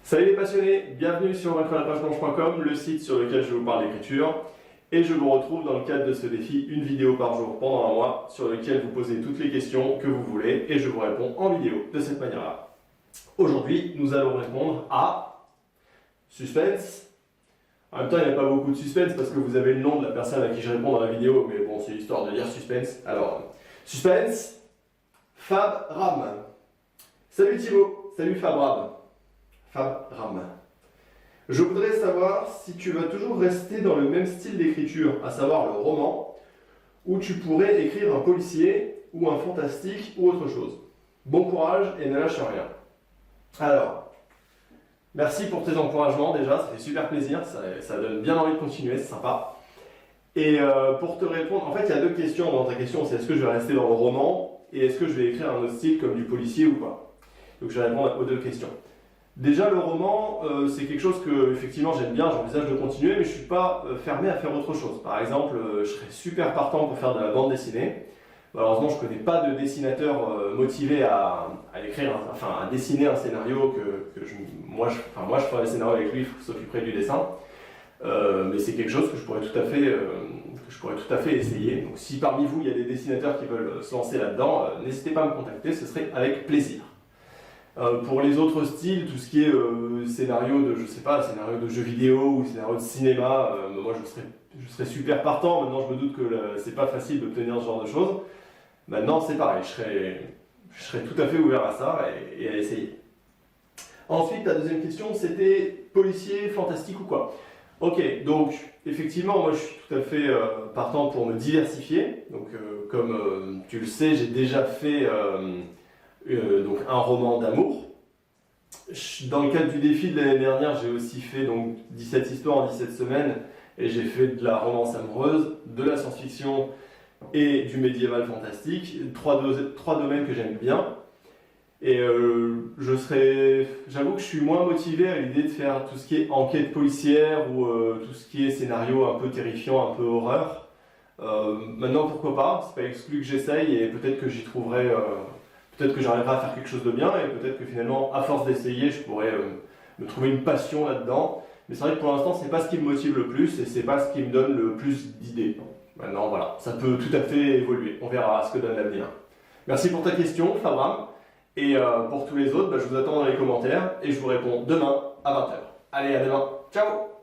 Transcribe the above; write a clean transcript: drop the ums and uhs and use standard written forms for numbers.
Salut les passionnés, bienvenue sur vaincrelapageplanche.com, le site sur lequel je vous parle d'écriture. Et je vous retrouve dans le cadre de ce défi, une vidéo par jour pendant un mois, sur lequel vous posez toutes les questions que vous voulez et je vous réponds en vidéo de cette manière-là. Aujourd'hui, nous allons répondre à suspense. En même temps, il n'y a pas beaucoup de suspense parce que vous avez le nom de la personne à qui je réponds dans la vidéo, mais bon, c'est histoire de dire suspense. Alors, suspense, Fab Ram. Salut Thibaut, salut Fab Ram. Fab Ram. Je voudrais savoir si tu vas toujours rester dans le même style d'écriture, à savoir le roman, ou tu pourrais écrire un policier, ou un fantastique, ou autre chose. Bon courage et ne lâche rien. Alors, merci pour tes encouragements déjà, ça fait super plaisir, ça donne bien envie de continuer, c'est sympa. Et pour te répondre, en fait il y a deux questions dans ta question, c'est est-ce que je vais rester dans le roman, et est-ce que je vais écrire un autre style comme du policier ou pas. Donc je vais répondre aux deux questions. Déjà le roman, c'est quelque chose que effectivement j'aime bien, j'envisage de continuer, mais je ne suis pas fermé à faire autre chose. Par exemple, je serais super partant pour faire de la bande dessinée. Malheureusement, je ne connais pas de dessinateur motivé à écrire, à dessiner un scénario moi je ferais le scénario avec lui, il s'occuperait du dessin. Mais c'est quelque chose que je pourrais tout à fait essayer. Donc si parmi vous il y a des dessinateurs qui veulent se lancer là-dedans, n'hésitez pas à me contacter, ce serait avec plaisir. Pour les autres styles, tout ce qui est scénario de jeux vidéo ou scénario de cinéma, moi je serais super partant. Maintenant je me doute que c'est pas facile d'obtenir ce genre de choses. Maintenant c'est pareil, je serais tout à fait ouvert à ça et à essayer. Ensuite, la deuxième question c'était policier, fantastique ou quoi? Ok, donc effectivement moi je suis tout à fait partant pour me diversifier. Donc comme tu le sais, j'ai déjà fait donc un roman d'amour. Dans le cadre du défi de l'année dernière, j'ai aussi fait donc 17 histoires en 17 semaines et j'ai fait de la romance amoureuse, de la science-fiction et du médiéval fantastique, trois domaines que j'aime bien. Et j'avoue que je suis moins motivé à l'idée de faire tout ce qui est enquête policière ou tout ce qui est scénario un peu terrifiant, un peu horreur. Maintenant pourquoi pas, c'est pas exclu que j'essaye et peut-être que j'y trouverai... Peut-être que j'arriverai à faire quelque chose de bien et peut-être que finalement, à force d'essayer, je pourrais me trouver une passion là-dedans. Mais c'est vrai que pour l'instant, c'est pas ce qui me motive le plus et c'est pas ce qui me donne le plus d'idées. Maintenant, voilà, ça peut tout à fait évoluer. On verra ce que donne l'avenir. Merci pour ta question, Fabram. Et pour tous les autres, je vous attends dans les commentaires et je vous réponds demain à 20h. Allez, à demain. Ciao!